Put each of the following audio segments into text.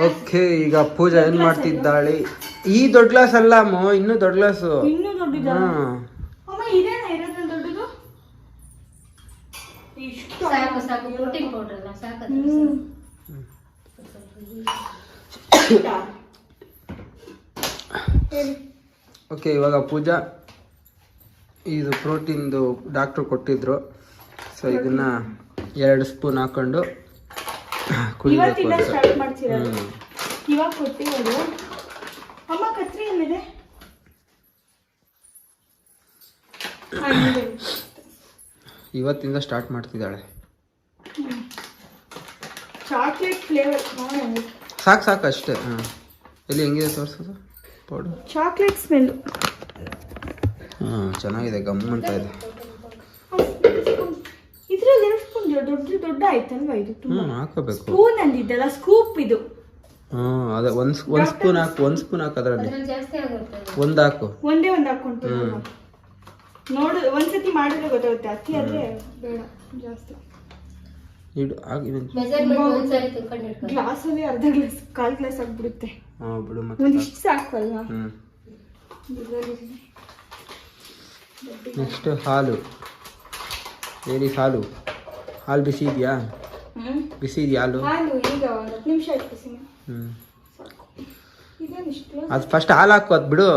Okay, ಈಗ ಪೂಜಾ ಏನ್ ಮಾಡ್ತಿದ್ದಾಳೆ? ಈ ದೊಡ್ಡ ಗ್ಲಾಸ್ ಅಲ್ಲ ಅಮ್ಮ, ಇನ್ನೂ ದೊಡ್ಡ ಗ್ಲಾಸು. ಇನ್ನೂ ದೊಡ್ಡದಾ? ಅಮ್ಮ ಇದೇನಾ ಇರೋದು ದೊಡ್ಡದು? ಇಷ್ಟು ಸಾಕು ಸಾಕು, ಪ್ರೋಟೀನ್ ಪೌಡರ್ ಅಲ್ಲ ಸಾಕು. ಓಕೆ, ಇವಾಗ ಪೂಜಾ ಇದು ಪ್ರೋಟೀನ್ದು ಡಾಕ್ಟ್ರು ಕೊಟ್ಟಿದ್ರು. ಸೊ ಇದನ್ನ 2 ಸ್ಪೂನ್ ಹಾಕೊಂಡು ಕುಡಿಬೇಕು ಅಂತ. ಸ್ಟಾರ್ಟ್ ಮಾಡ್ತಿರೋದು ಇವಾಗ ಕೊಟ್ಟಿರೋದು. ಅಮ್ಮ ಕತ್ರಿ ಎಲ್ಲಿದೆ? ಇವತ್ತಿಂದ ಸ್ಟಾರ್ಟ್ ಮಾಡ್ತಿದ್ದಾಳೆ. ಚಾಕ್ಲೇಟ್ ಫ್ಲೇವರ್ ಸಾಕು ಸಾಕು ಅಷ್ಟೇ. ಹಾಂ, ಎಲ್ಲಿ ಹೆಂಗಿದೆ ತೋರಿಸೋದು ಪೌಡರ್? Chocolate smell. ಹಾಂ, ಚೆನ್ನಾಗಿದೆ, ಗಮ್ ಅಂತ ಇದೆ. ಇದ್ರಲ್ಲಿ 2 ಸ್ಪೂನ್ ದೊಡ್ಡ ಆಯ್ತಲ್ವಾ ಇದು? ಹಾಕೋಬೇಕು. ಸ್ಪೂನ್ ಅಂದಿದ್ದಲ್ಲ, ಸ್ಕೂಪ್ ಇದು. ಹಾಂ, ಅದೇ ಒಂದು ಸ್ಪೂನ್ ಹಾಕು, 1 ಸ್ಪೂನ್ ಹಾಕು ಅದರಲ್ಲಿ. ಜಾಸ್ತಿ ಆಗುತ್ತೆ. ಒಂದು ಹಾಕು. ಒಂದೇ ಒಂದು ಹಾಕೊಂಡು ನೋಡು, ಒಂದ್ಸತಿ ಮಾಡಿದ್ರೆ ಗೊತ್ತಾಗುತ್ತೆ. ಅಕ್ಕಿ ಆದ್ರೆ ಬೇಡ ಜಾಸ್ತಿ. ಇಡು ಆಗಿ ಮೆಜರ್ಮೆಂಟ್ ಒಂದ್ಸರಿ ತಿಳ್ಕೊಂಡಿರ್ತಾರೆ. ಗ್ಲಾಸಲ್ಲಿ ಅರ್ಧ ಗ್ಲಾಸ್, 1/4 ಗ್ಲಾಸ್ ಆಗ್ಬಿಡುತ್ತೆ. ಹಾಂ ಬಿಡು ಮತ್ತೆ. ಒಂದಿಷ್ಟು ಸಾಕಲ್ವಾ? ನೆಕ್ಸ್ಟ್ ಹಾಲು. ಏರಿ ಹಾಲು ಬಿಸಿ ಇದೆಯಾ? ಬಿಸಿ ಇದೆಯಾ ಹಾಲು? ಹಾಲು ಈಗ 10 ನಿಮಿಷ ಆಯ್ತು. ಸಾಕು. ಇದೇನಿಷ್ಟು? ಅದು ಫಸ್ಟ್ ಹಾಲು ಹಾಕು, ಅದು ಬಿಡು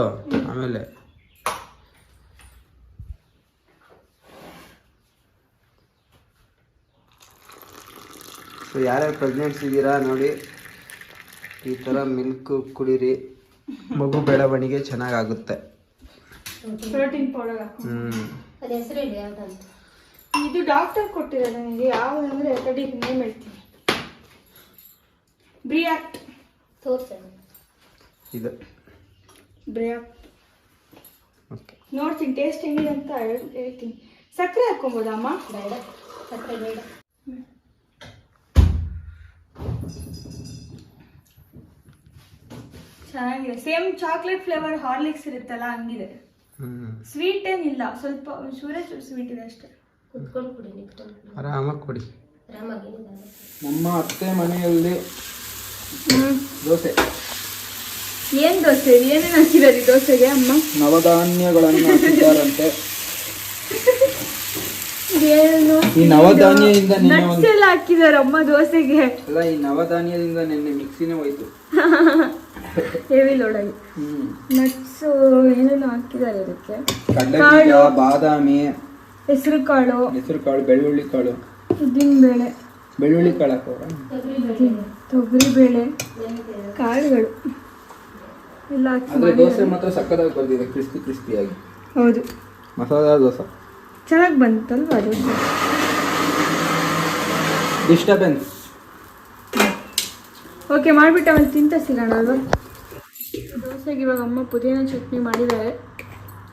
ಆಮೇಲೆ. ಸೊ ಯಾರ್ಯಾರು ಪ್ರೆಗ್ನೆಂಟ್ಸ್ ಇದ್ದೀರಾ ನೋಡಿ, ಈ ಥರ ಮಿಲ್ಕ್ ಕುಡೀರಿ, ಮಗು ಬೆಳವಣಿಗೆ ಚೆನ್ನಾಗಾಗುತ್ತೆ. ಪ್ರೋಟೀನ್ ಪೌಡರ್ ಹಾಕು. ಅದ ಹೆಸರು ಹೇಳಿ ಯಾವ್ದಂತ? ಇದು ಡಾಕ್ಟರ್ ಕೊಟ್ಟಿರೋದು ನನಗೆ. ಯಾವ್ದು ಅಂದ್ರೆ ತಡಿ ನೇಮ್ ಹೇಳ್ತೀನಿ. ಬ್ರಿಯಾಕ್ಟ್ ತೋರ್ಸೋಣ. ಇದು ಬ್ರಿಯಾಕ್ಟ್. ಓಕೆ, ನೋಡ್ತೀನಿ ಟೇಸ್ಟ್ ಹೆಂಗಿದೆ ಅಂತ ಹೇಳ್ತೀನಿ. ಸಕ್ಕರೆ ಹಾಕ್ಕೊಬೋದಾ ಅಮ್ಮ? ಬೇಡ, ಸಕ್ಕರೆ ಬೇಡ. ಚೆನ್ನಾಗಿದೆ. ಸೇಮ್ ಚಾಕ್ಲೇಟ್ ಫ್ಲೇವರ್ ಹಾರ್ಲಿಕ್ಸ್ ಇರುತ್ತಲ್ಲ ಹಂಗಿದೆ. ಸ್ವೀಟ್ ಏನಿಲ್ಲ, ಸ್ವಲ್ಪ ಸ್ವೀಟ್ ಇದೆ ಅಷ್ಟೇ. ಕುತ್ಕೊಂಡು ಕುಡಿ, ನಿಂತ್ಕೊಂಡು ಕುಡಿ. ಆರಾಮಾಗಿ ಕೊಡಿ. ಆರಾಮಾಗಿ. ನಮ್ಮ ಅತ್ತೆ ಮನೆಯಲ್ಲಿ ದೋಸೆ. ಏನ್ ದೋಸೆ? ಏನೇನು ಹಾಕಿರೋದು ದೋಸೆಗೆ ಅಮ್ಮ? ನವಧಾನ್ಯಗಳನ್ನು ಹಾಕಿದ್ದಾರಂತೆ. ಏನು ಈ ನವಧಾನ್ಯದಿಂದ ನಟ್ಸ್ ಎಲ್ಲ ಹಾಕಿದಾರೆ ಅಮ್ಮ ದೋಸೆಗೆ. ಅಲ್ಲ, ಈ ನವಧಾನ್ಯದಿಂದ ನಿನ್ನೆ ಮಿಕ್ಸಿನೇ ಹೋಯ್ತು. ಹೆವಿ ಲೋಡಾಗಿ ನಟ್ಸ್ ಏನೇನು ಹಾಕಿದ್ದಾರೆ ಇದಕ್ಕೆ. ಕಡಲೆಬೀಜ, ಬಾದಾಮಿ, ಹೆಸರು ಕಾಳು, ಬೆಳ್ಳುಳ್ಳಿ ಕಾಳು, ಉದ್ದಿನ ಬೇಳೆ, ಬೆಳ್ಳುಳ್ಳಿ ಕಾಳು ಹಾಕೋರ, ತೊಗರಿ ಬೇಳೆ, ಕಾಳುಗಳು ಎಲ್ಲ ಹಾಕಿ. ಅಂದ್ರೆ ದೋಸೆ ಮಾತ್ರ ಸಕ್ಕತ್ತಾಗಿ ಬಂದಿದೆ, ಕ್ರಿಸ್ಪಿಯಾಗಿ. ಹೌದು, ಮಸಾಲಾ ದೋಸೆ ಚೆನ್ನಾಗಿ ಬಂತಲ್ವಾ ದೋಸೆ? ಡಿಸ್ಟರ್ಬೆನ್ಸ್. ಓಕೆ, ಮಾಡಿಬಿಟ್ಟು ಅವನು ತಿಂತ ಸಿಗೋಣ ಅಲ್ವಾ? ದೋಸೆಗೆ ಇವಾಗ ಅಮ್ಮ ಪುದೀನ ಚಟ್ನಿ ಮಾಡಿದ್ದಾರೆ,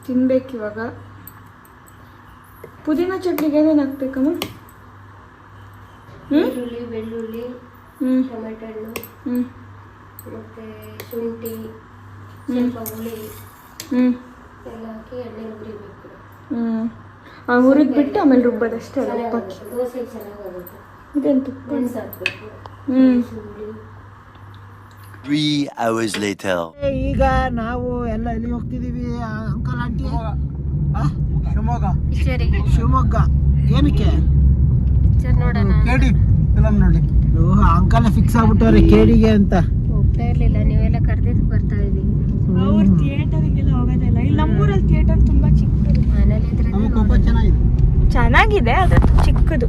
ತಿನ್ಬೇಕು ಇವಾಗ. ಪುದೀನ ಚಟ್ನಿಗೆ ಏನೇನು ಹಾಕ್ಬೇಕಮ್ಮ? ಈರುಳ್ಳಿ, ಬೆಳ್ಳುಳ್ಳಿ, ಟೊಮೆಟೊ ಹಣ್ಣು, ಮತ್ತೆ ಶುಂಠಿ, ಸ್ವಲ್ಪ ಹುಳಿ ಎಲ್ಲ ಹಾಕಿ ಎಣ್ಣೆ ಹುರಿಬೇಕು. ಹುರಿದ್ಬಿಟ್ಟು ಆಮೇಲೆ ರುಬ್ಬೋದಷ್ಟೇ ಅಲ್ಲ? ದೋಸೆ ಚೆನ್ನಾಗಾಗುತ್ತೆ. ಇದೇನು ತುಪ್ಪ ಹಾಕ್ಬೇಕು. 3 hours later. ಈಗ ನಾವು ಎಲ್ಲ ಎಲ್ಲಿ ಹೋಗ್ತಿದೀವಿ ಅಂಕಲ್ ಆಂಟಿ? ಶಿವಮೊಗ್ಗ. ಏನಕ್ಕೆ? ಕೇಡಿ ಫಿಲಂ ನೋಡಿ. ಅಂಕಲ್ ಫಿಕ್ಸ್ ಆಗ್ಬಿಟ್ಟವ್ರೆ ಕೇಡಿಗೆ ಅಂತ. ಹೋಗ್ತಾ ಇರ್ಲಿಲ್ಲ, ನೀವೆಲ್ಲ ಕರೆದಿದ್ದು ಬರ್ತಾ ಇದೀವಿ. ಅವ್ರು ಥಿಯೇಟರ್ಗೆಲ್ಲ ಹೋಗೋದಿಲ್ಲ. ಇಲ್ಲಿ ನಮ್ಮೂರಲ್ಲಿ ಥಿಯೇಟರ್ ತುಂಬಾ ಚಿಕ್ಕದು. ಚೆನ್ನಾಗಿದೆ, ಅದು ಚಿಕ್ಕದು.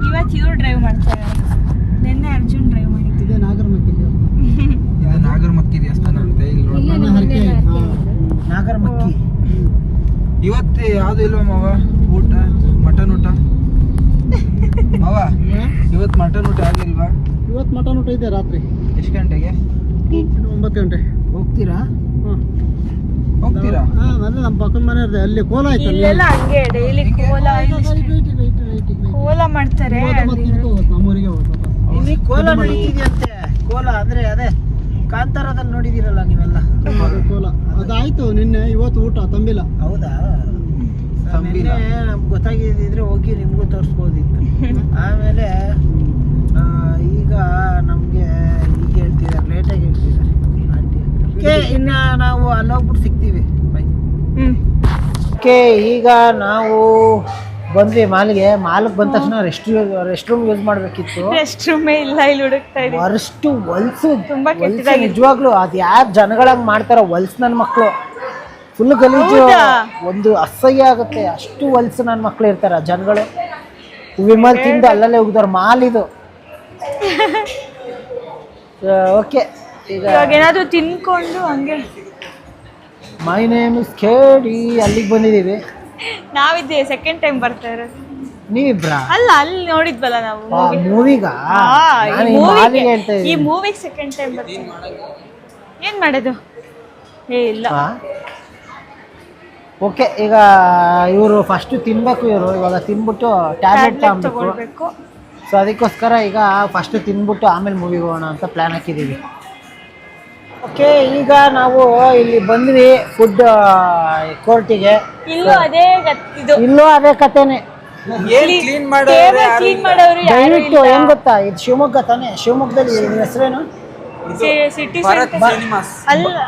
ಇವತ್ತು ಇವ್ರು ಡ್ರೈವ್ ಮಾಡ್ತಾರೆ, ನಿನ್ನೆ ಅರ್ಜುನ್ ಡ್ರೈವ್ ಮಾಡಿದ್ದೆ. ನಾಗರಮಕ್ಕಿ ದೇವಸ್ಥಾನ ಅಂತೆ. ನಾಗರಮಕ್ಕಿ. ಇವತ್ತು ಯಾವ್ದು ಇಲ್ವಾ ಮಾವ ಊಟ? ಮಟನ್ ಊಟ ಮಾವ? ಇವತ್ತು ಮಟನ್ ಊಟ ಆಗಿಲ್ವಾ? ಇವತ್ತು ಮಟನ್ ಊಟ ಇದೆ ರಾತ್ರಿ. ಎಷ್ಟು ಗಂಟೆಗೆ? 9 ಗಂಟೆ. ಹೋಗ್ತೀರಾ? ಹೋಗ್ತೀರಾ? ಅಲ್ಲೇ ನಮ್ಮ ಪಕ್ಕದ ಮನೆ ಇದೆ, ಅಲ್ಲಿ ಕೋಲ ಆಯ್ತು. ಇಲ್ಲೆಲ್ಲ ಹಂಗೆ ಡೈಲಿ ಕೋಲ ಮಾಡ್ತಾರೆ. ನಮ್ಮೂರಿಗೆ ಇಲ್ಲಿ ಕೋಲ ನಡೀತಿದೆಯಂತೆ. ಕೋಲ ಅಂದ್ರೆ ಅದೇ ಕಾಂತಾರದಲ್ಲಿ ನೋಡಿದಿರಲ್ಲ ನೀವೆಲ್ಲ, ಕೋಲ ಅದಾಯ್ತು ನಿನ್ನೆ. ಇವತ್ತು ಊಟ ತಂಬಿಲ್ಲ. ಹೌದಾ? ನಮ್ಗೆ ಗೊತ್ತಾಗಿದ್ರೆ ಹೋಗಿ ನಿಮ್ಗೂ ತೋರಿಸ್ಬೋದಿತ್ತು. ಆಮೇಲೆ ಈಗ ನಮ್ಮ ಓಕೆ, ಇನ್ನು ನಾವು ಅಲ್ಲೋಗ್ಬಿಟ್ಟು ಸಿಗ್ತೀವಿ. ಬೈ. ಹ್ಮ್ ಓಕೆ, ಈಗ ನಾವು ಬಂದ್ವಿ ಮಾಲ್ಗೆ ಬಂದ ತಕ್ಷಣ ರೆಸ್ಟ್ ರೂಮ್ ಯೂಸ್ ಮಾಡ್ಬೇಕಿತ್ತು. ರೆಸ್ಟ್ ರೂಮೇ ಇಲ್ಲ, ಇಲ್ಲಿ ಹುಡುಕ್ತಾ ಇದೀವಿ. ಅಷ್ಟು ಹೊಲ್ಸು ತುಂಬಾ ಕೆಟ್ಟದಾಗಿದೆ. ನಿಜವಾಗ್ಲು ಅದು ಯಾರು ಜನಗಳಂಗ್ ಮಾಡ್ತಾರ ಹೊಲ್ಸು ನನ್ನ ಮಕ್ಕಳು. ಫುಲ್ ಗಲೀಜು, ಹೌದಾ? ಒಂದು ಅಸಹ್ಯ ಆಗುತ್ತೆ. ಅಷ್ಟು ಹೊಲ್ಸು ನನ್ನ ಮಕ್ಳು ಇರ್ತಾರ ಜನಗಳು. ವಿಮಲ್ ತಿಂದು ಅಲ್ಲಲ್ಲೇ ಹೋಗಿದಾರ. ಮಾಲ್ ಇದು. ಓಕೆ, ಈಗ ಇವಾಗ ಏನಾದ್ರು ತಿನ್ಕೊಂಡು ಹಂಗೆ ಮೈ ನೇಮ್ ಇಸ್ ಕೇಡಿ ಅಲ್ಲಿಗೆ ಬಂದಿದ್ದೀವಿ. ನಾವಿದ್ದೆ ಸೆಕೆಂಡ್ ಟೈಮ್ ಬರ್ತಾ ಇರೋದು. ನೀವಿಬ್ರಾ? ಅಲ್ಲ, ಅಲ್ಲಿ ನೋಡಿದ್ವಲ್ಲ ನಾವು ಮೂವಿಗ? ಈ ಮೂವಿಗೆ ಸೆಕೆಂಡ್ ಟೈಮ್ ಬರ್ತೀವಿ. ಏನ್ ಮಾಡೋದು? ಇಲ್ಲ. ಓಕೆ, ಈಗ ಇವರು ಫಸ್ಟ್ ತಿನ್ಬೇಕು. ಇವಾಗ ತಿನ್ಬಿಟ್ಟು ಟ್ಯಾಬ್ಲೆಟ್ ತಗೊಳ್ಬೇಕು. ಸೊ ಅದಕ್ಕೋಸ್ಕರ ಈಗ ಫಸ್ಟ್ ತಿನ್ಬಿಟ್ಟು ಆಮೇಲೆ ಮೂವಿಗೆ ಹೋಗೋಣ ಅಂತ ಪ್ಲಾನ್ ಹಾಕಿದ್ದೀವಿ. ಓಕೆ, ಈಗ ನಾವು ಇಲ್ಲಿ ಬಂದ್ವಿ ಫುಡ್ ಕೋರ್ಟಿಗೆ. ಇಲ್ಲೂ ಅದೇ ಇಲ್ಲೂ ಅದೇ ಕಥೆನೆ. ಕ್ಲೀನ್ ಮಾಡೋರು ದಯವಿಟ್ಟು ಏನ್ ಗೊತ್ತಾ, ಇದು ಶಿವಮೊಗ್ಗ ತಾನೆ. ಶಿವಮೊಗ್ಗದಲ್ಲಿ ಹೆಸರೇನು? City Bharat centre cinemas. ಅಲ್ಲ,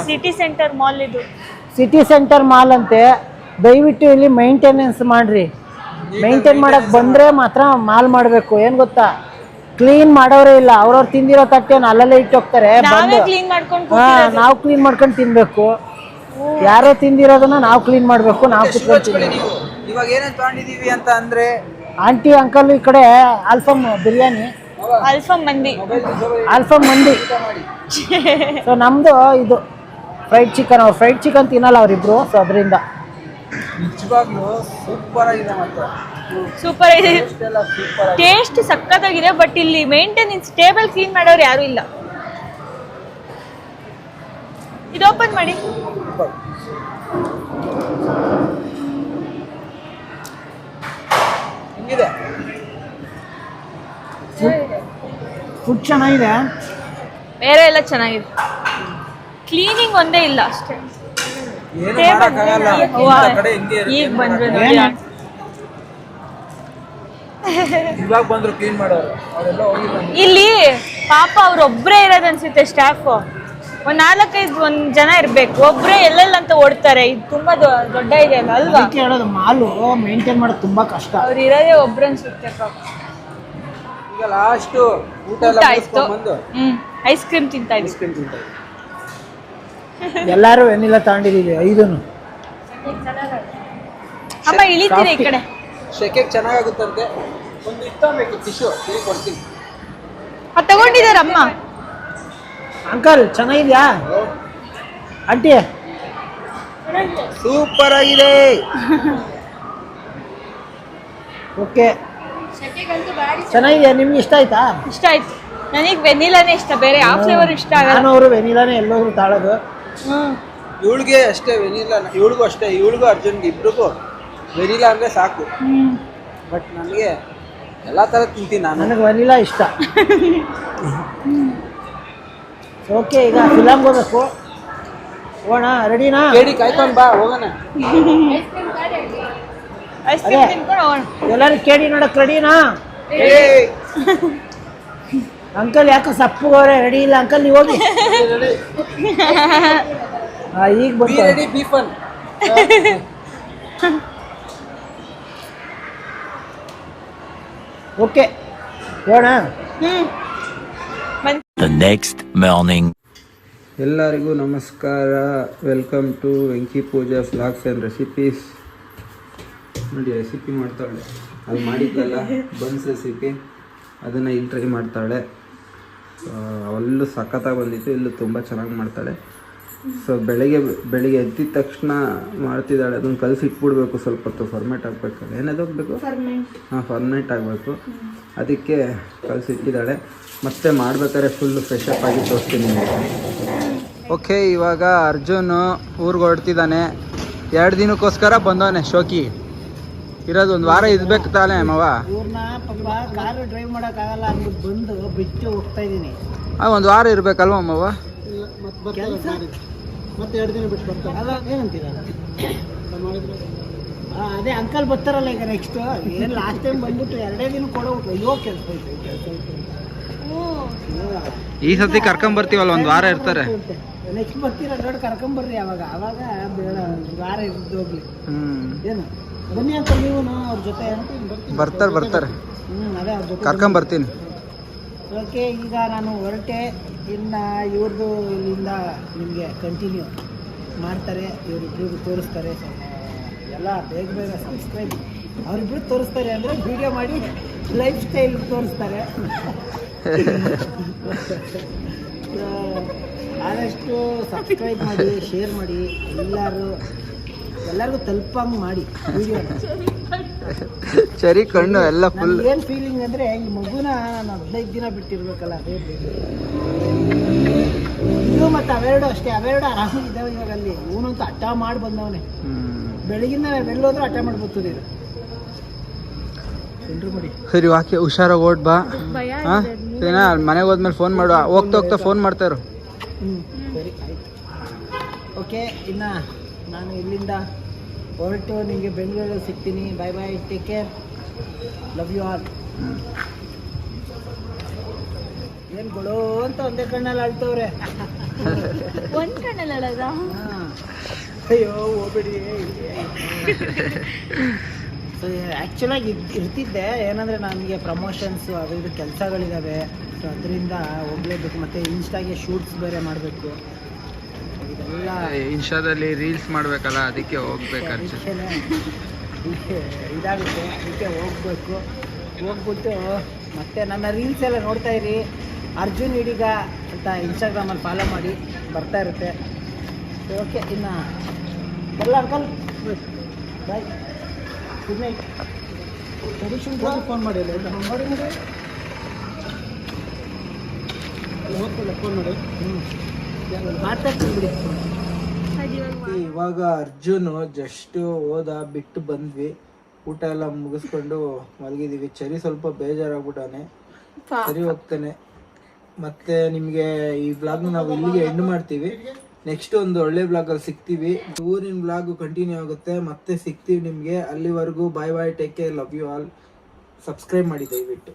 ಸಿಟಿ ಸೆಂಟರ್ ಮಾಲ್ ಇದು. ಸಿಟಿ ಸೆಂಟರ್ ಮಾಲ್ ಅಂತೆ. ದಯವಿಟ್ಟು ಇಲ್ಲಿ ಮೈಂಟೆನೆನ್ಸ್ ಮಾಡ್ರಿ. ಮೈಂಟೈನ್ ಮಾಡಕ್ ಬಂದ್ರೆ ಮಾತ್ರ ಮಾಲ್ ಮಾಡ್ಬೇಕು. ಏನ್ ಗೊತ್ತಾ, ಕ್ಲೀನ್ ಮಾಡೋರೇ ಇಲ್ಲ. ಅವ್ರವ್ರು ತಿಂದಿರೋ ತಟ್ಟೆನ ಅಲ್ಲಲ್ಲೇ ಇಟ್ಟು ಹೋಗ್ತಾರೆ. ಬಂದು ಕ್ಲೀನ್ ಮಾಡ್ಕೊಂಡು ನಾವು ಕ್ಲೀನ್ ಮಾಡ್ಕೊಂಡು ತಿನ್ಬೇಕು. ಯಾರೋ ತಿಂದಿರೋದನ್ನ ನಾವು ಕ್ಲೀನ್ ಮಾಡ್ಬೇಕು. ನಾವು ಕುತ್ಕೊಂಡು ಇವಾಗ ಏನೇನ್ ತಗೊಂಡಿದೀವಿ ಅಂತ ಅಂದ್ರೆ, ಆಂಟಿ ಅಂಕಲ್ ಈ ಕಡೆ ಆಲ್ಫಮ್ ಬಿರಿಯಾನಿ, ಅಲ್ಫಮ್ ಮಂದಿ. ಆಲ್ಫಮ್ ಮಂದಿ. ಸೊ ನಮ್ದು ಇದು ಫ್ರೈಡ್ ಚಿಕನ್. ಅವ್ರು ಫ್ರೈಡ್ ಚಿಕನ್ ತಿನ್ನಲ್ಲ ಅವರಿಬ್ರು. ಸೊ ಅದರಿಂದ ನಿಜವಾಗ್ಲೂ ಸೂಪರ್ ಆಗಿದೆ. ಮತ್ತೆ ಸೂಪರ್ ಇದೆ, ಟೇಸ್ಟ್ ಸಕ್ಕತ್ತಾಗಿದೆ. ಬಟ್ ಇಲ್ಲಿ ಮೇಂಟೆನೆನ್ಸ್, ಟೇಬಲ್ ಕ್ಲೀನ್ ಮಾಡೋರು ಯಾರು ಇಲ್ಲ. ಇದು ಓಪನ್ ಮಾಡಿ. ಹೆಂಗಿದೆ? ಫುಡ್ ಚೆನ್ನಾಗಿದೆ. ಬೇರೆ ಎಲ್ಲ ಚೆನ್ನಾಗಿದೆ, ಕ್ಲೀನಿಂಗ್ ಒಂದೇ ಇಲ್ಲ ಅಷ್ಟೇ. ಏನು ಮಾಡಕ್ಕಾಗಲ್ಲ. ಇಂಥ ಕಡೆ ಹಿಂಗೆ ಇರುತ್ತೆ. ಈಗ ಬಂದ್ರೆ ಇವಾಗ ಬಂದ್ರು ಕ್ಲೀನ್ ಮಾಡೋರು. ಅವರೆಲ್ಲ ಹೋಗಿಲ್ಲ. ಇಲ್ಲಿ ಪಾಪ ಅವ್ರೊಬ್ರೇ ಇರೋದು ಅನ್ಸುತ್ತೆ ಸ್ಟಾಫ್. ಒಂದ್ 4-5 ಜನ ಇರ್ಬೇಕು. ಒಬ್ರೇ ಎಲ್ಲೆಲ್ಲಂತ ಓಡ್ತಾರೆ. ಇದು ತುಂಬಾ ದೊಡ್ಡ ಇದೆ ಅಲ್ಲ, ಅಲ್ವಾ? ಅದಕ್ಕೆ ಹೇಳೋದು, ಮಾಲು ಮೇಂಟೈನ್ ಮಾಡೋದು ತುಂಬಾ ಕಷ್ಟ. ಅವ್ರು ಇರೋದೇ ಒಬ್ರು ಅನ್ಸುತ್ತೆ ಪಾಪ. ಈಗ ಲಾಸ್ಟ್ ಊಟ ಎಲ್ಲ ಆಯ್ತು. ಬಂದು ಐಸ್ ಕ್ರೀಮ್ ತಿಂತಾ ಇದ್ವಿ. ಐಸ್ ಕ್ರೀಮ್ ತಿಂತಾರೆ. ಎಲ್ಲಾರು ವೆನಿಲಾ ತಗೊಂಡಿದೀವಿ 5. ಅಮ್ಮ ಇಳಿತೀರಿ ಈ ಕಡೆ. ಶೆಕೆಗೆ ಚೆನ್ನಾಗಾಗುತ್ತಂತೆ. ಒಂದು ಇಷ್ಟಬೇಕು ಟಿಶ್ಯೂ ಕೊಡ್ತೀನಿ. ಅದು ತಗೊಂಡಿದಾರಮ್ಮ. ಅಂಕಲ್ ಚೆನ್ನಾಗಿದ್ಯಾ? ಆಂಟಿ ಸೂಪರ್ ಆಗಿದೆ. ಓಕೆ, ಚೆನ್ನಾಗಿದೆ. ನಿಮ್ಗೆ ಇಷ್ಟ ಆಯ್ತಾ? ಇಷ್ಟ ಆಯ್ತು. ನನಗೆ ವೆನಿಲಾನೇ ಇಷ್ಟ, ಬೇರೆ ಯಾವ ಫ್ಲೇವರ್ ಇಷ್ಟ ಆಗಲ್ಲ. ನಾನು ಅವರು ವೆನಿಲಾನೇ ಎಲ್ಲೋದ್ರು ತಾಳೋದು. ಇವಳಿಗೆ ಅಷ್ಟೇ ವೆನಿಲಾ, ಇವಳಿಗೂ ಅಷ್ಟೇ, ಇವಳಿಗೂ ಅರ್ಜುನ್ಗೆ ಇಬ್ರಿಗೂ ವೆನಿಲಾ ಅಂದರೆ ಸಾಕು. ಬಟ್ ನನಗೆ ಎಲ್ಲ ಥರ ತಿಂತೀನಿ ನಾನು. ನನಗೆ ವೆನಿಲಾ ಇಷ್ಟ. ಓಕೆ, ಈಗ ಫಿಲಮ್ಗೆ ಹೋಗ್ಬೇಕು. ಹೋಗೋಣ, ರೆಡಿನಾ? ಕೇಳಿ ಕಾಯ್ಕೊಂಡು ಬಾ, ಹೋಗೋಣ. ಐಸ್ ಕ್ರೀಮ್ ತಿನ್ಕೊಂಡು ಹೋಗೋಣ. ಎಲ್ಲರೂ ಕೇಳಿ ನೋಡಕ್ ರೆಡಿನಾ? ಅಂಕಲ್ ಯಾಕೋ ಸಪ್ಪಗೋರೆ, ರೆಡಿ ಇಲ್ಲ ಅಂಕಲ್, ನೀವು ಹೋಗಿ. ಈಗ ಬಂತು. Ready, be fun. ಓಕೆ, ಹೋಗೋಣ. The next morning. ಎಲ್ಲರಿಗೂ ನಮಸ್ಕಾರ. Welcome to Venki Pooja vlogs and recipes. ನೋಡಿ, ರೆಸಿಪಿ ಮಾಡ್ತಾಳೆ. ಅಲ್ಲಿ ಮಾಡಿದ್ದಲ್ಲ ಬನ್ಸ್ ರೆಸಿಪಿ, ಅದನ್ನು ಇಲ್ಲಿ ಟ್ರೈ ಮಾಡ್ತಾಳೆ. ಅಲ್ಲೂ ಸಖತ್ತಾಗಿ ಬಂದಿತ್ತು, ಇಲ್ಲೂ ತುಂಬ ಚೆನ್ನಾಗಿ ಮಾಡ್ತಾಳೆ. ಸೊ ಬೆಳಿಗ್ಗೆ ಎದ್ದಿದ ತಕ್ಷಣ ಮಾಡ್ತಿದ್ದಾಳೆ. ಅದನ್ನು ಕಲಸಿಟ್ಬಿಡ್ಬೇಕು, ಸ್ವಲ್ಪ ಹೊತ್ತು ಫರ್ಮೇಟ್ ಆಗಬೇಕಲ್ಲ. ಏನದು ಹೋಗ್ಬೇಕು? ಫರ್ಮೇಟ್ ಆಗಬೇಕು. ಅದಕ್ಕೆ ಕಲಸಿಟ್ಟಿದ್ದಾಳೆ. ಮತ್ತೆ ಮಾಡ್ಬೇಕಾದ್ರೆ ಫುಲ್ಲು ಫ್ರೆಶ್ ಅಪ್ ಆಗಿ ತೋರಿಸ್ತೀನಿ. ಓಕೆ, ಇವಾಗ ಅರ್ಜುನ್ ಊರಿಗೆ ಹೊರಡ್ತಿದ್ದಾನೆ. 2 ದಿನಕ್ಕೋಸ್ಕರ ಬಂದವನೆ ಶೋಕಿ. ಇರೋದು 1 ವಾರ ಇದ್ಬೇಕು ತಾನೇ ಮಾವ? ಇವ್ರನ್ನ ಪಾಪ ಕಾರು ಡ್ರೈವ್ ಮಾಡೋಕ್ಕಾಗಲ್ಲ ಅಂದ್ಬಿಟ್ಟು ಬಂದು ಬಿಟ್ಟು ಹೋಗ್ತಾ ಇದ್ದೀನಿ. 1 ವಾರ ಇರಬೇಕಲ್ವ ಮಾವ? ಮತ್ತೆ 2 ದಿನ ಬಿಟ್ಟು ಬರ್ತಾರೆ. ಅಲ್ಲ, ಏನಂತೀರ? ಅದೇ ಅಂಕಲ್ ಬರ್ತಾರಲ್ಲ ಈಗ ನೆಕ್ಸ್ಟ್. ಏನು ಲಾಸ್ಟ್ ಟೈಮ್ ಬಂದ್ಬಿಟ್ಟು 2 ದಿನ ಕೊಡೋಬಿಟ್ಟು ಅಯ್ಯೋ ಕೆಲಸ ಐತೆ. ಈ ಸತಿ ಕರ್ಕೊಂಬರ್ತೀವಲ್ಲ, 1 ವಾರ ಇರ್ತಾರೆ. ನೆಕ್ಸ್ಟ್ ಬರ್ತೀರ ನೋಡಿ ಕರ್ಕೊಂಬರ್ರಿ ಅವಾಗ ಬೇಡ ವಾರ ಇದ್ದು ಹೋಗ್ಲಿ ಏನು ಬನ್ನಿ ಅಂತ ನೀವು ಅವ್ರ ಜೊತೆ ಬರ್ತಾರೆ ಅದೇ ಅವ್ರ ಜೊತೆ ಕರ್ಕೊಂಬರ್ತೀನಿ. ಓಕೆ, ಈಗ ನಾನು ಹೊರಟೆ. ಇನ್ನು ಇವ್ರದ್ದು ಇಲ್ಲಿಂದ ನಿಮಗೆ ಕಂಟಿನ್ಯೂ ಮಾಡ್ತಾರೆ, ಇವರಿಬ್ರಿಗೂ ತೋರಿಸ್ತಾರೆ. ಎಲ್ಲ ಬೇಗ ಸಬ್ಸ್ಕ್ರೈಬ್ ಅವರಿಬ್ರು ತೋರಿಸ್ತಾರೆ ಅಂದರೆ ವಿಡಿಯೋ ಮಾಡಿ ಲೈಫ್ ಸ್ಟೈಲ್ ತೋರಿಸ್ತಾರೆ. ಆದಷ್ಟು ಸಬ್ಸ್ಕ್ರೈಬ್ ಮಾಡಿ, ಶೇರ್ ಮಾಡಿ, ಎಲ್ಲರಿಗೂ ತಲುಪಂಗೆ ಮಾಡಿ ವಿಡಿಯೋನ. ಚರಿ ಕಣ್ಣು ಎಲ್ಲ ಫುಲ್. ಏನು ಫೀಲಿಂಗ್ ಅಂದರೆ ಈ ಮಗುನ ನಾನು 15 ದಿನ ಬಿಟ್ಟಿರ್ಬೇಕಲ್ಲ, ಅದೇ ಇದು ಮತ್ತು ಅವೆರಡು ಅಷ್ಟೇ. ಅವೆರಡು ಆರಾಮಾಗಿದ್ದಾವೆ ಇವಾಗ. ಅಲ್ಲಿ ಇವನಂತೂ ಹಠ ಮಾಡಿ ಬಂದವನೇ. ಬೆಳಗಿಂದ ಎಲ್ಲೋದ್ರೂ ಹಠ ಮಾಡ್ಬೋತದೆ ಇದು. ಸರಿ, ವಾಕ್ಯ ಹುಷಾರಾಗಿ ಓಡ್ ಬಾ. ಸರಿನಾ? ಮನೆಗೆ ಹೋದ್ಮೇಲೆ ಫೋನ್ ಮಾಡು. ಹೋಗ್ತಾ ಫೋನ್ ಮಾಡ್ತಾಯಿರು. ಸರಿ, ಆಯ್ತು. ಓಕೆ, ಇನ್ನು ನಾನು ಇಲ್ಲಿಂದ ಹೊರಟು ನಿಮಗೆ ಬೆಂಗಳೂರಲ್ಲಿ ಸಿಗ್ತೀನಿ. Bye bye, take care, love you all. ಏನು ಕೊಡೋ ಅಂತ ಒಂದೇ ಕಣ್ಣಲ್ಲಿ ಅಳ್ತವ್ರೆ. ಒಂದ್ ಕಣ್ಣಲ್ಲಿ ಅಳದ? ಅಯ್ಯೋ ಹೋಗ್ಬೇಡಿ. ಸೊ ಆ್ಯಕ್ಚುಲಾಗಿ ಇರ್ತಿದ್ದೆ, ಏನಂದರೆ ನನಗೆ ಪ್ರಮೋಷನ್ಸು ಅದು ಇದು ಕೆಲಸಗಳಿದ್ದಾವೆ. ಸೊ ಅದರಿಂದ ಹೋಗ್ಲೇಬೇಕು. ಮತ್ತು ಇನ್ಸ್ಟಾಗೆ ಶೂಟ್ಸ್ ಬೇರೆ ಮಾಡಬೇಕು. ಇದೆಲ್ಲ ಇನ್ಸ್ಟಾದಲ್ಲಿ ರೀಲ್ಸ್ ಮಾಡಬೇಕಲ್ಲ, ಅದಕ್ಕೆ ಹೋಗ್ಬೇಕು. ಇದಾಗುತ್ತೆ, ಅದಕ್ಕೆ ಹೋಗ್ಬಿಟ್ಟು ಮತ್ತು ನನ್ನ ರೀಲ್ಸ್ ಎಲ್ಲ ನೋಡ್ತಾ ಇರಿ. ಅರ್ಜುನ್ ಹಿಡಿಗ ಅಂತ ಇನ್ಸ್ಟಾಗ್ರಾಮಲ್ಲಿ ಫಾಲೋ ಮಾಡಿ, ಬರ್ತಾ ಇರುತ್ತೆ. ಓಕೆ, ಇನ್ನು ಎಲ್ಲ uncle bye, good night. Phone ಮಾಡಿ ಫೋನ್ ಮಾಡಿ ಮಾತಾಡ್ತೀನಿ ಬಿಡಿ. ಇವಾಗ ಅರ್ಜುನ್ ಜಸ್ಟ್ ಹೋದ, ಬಿಟ್ಟು ಬಂದ್ವಿ. ಊಟ ಎಲ್ಲ ಮುಗಿಸ್ಕೊಂಡು ಮಲಗಿದೀವಿ. ಚರಿ ಸ್ವಲ್ಪ ಬೇಜಾರಾಗ್ಬಿಟ್ಟಾನೆ. ಸರಿ ಹೋಗ್ತಾನೆ. ಮತ್ತೆ ನಿಮಗೆ ಈ ಬ್ಲಾಗ್ನ ನಾವು ಇಲ್ಲಿಗೆ ಎಂಡ್ ಮಾಡ್ತೀವಿ. ನೆಕ್ಸ್ಟ್ ಒಂದು ಒಳ್ಳೆ ಬ್ಲಾಗಲ್ಲಿ ಸಿಗ್ತೀವಿ. ಊರಿನ ಬ್ಲಾಗು ಕಂಟಿನ್ಯೂ ಆಗುತ್ತೆ. ಮತ್ತೆ ಸಿಗ್ತೀವಿ ನಿಮಗೆ. ಅಲ್ಲಿವರೆಗೂ bye bye, take care, love you all. Subscribe ಮಾಡಿ ದಯವಿಟ್ಟು.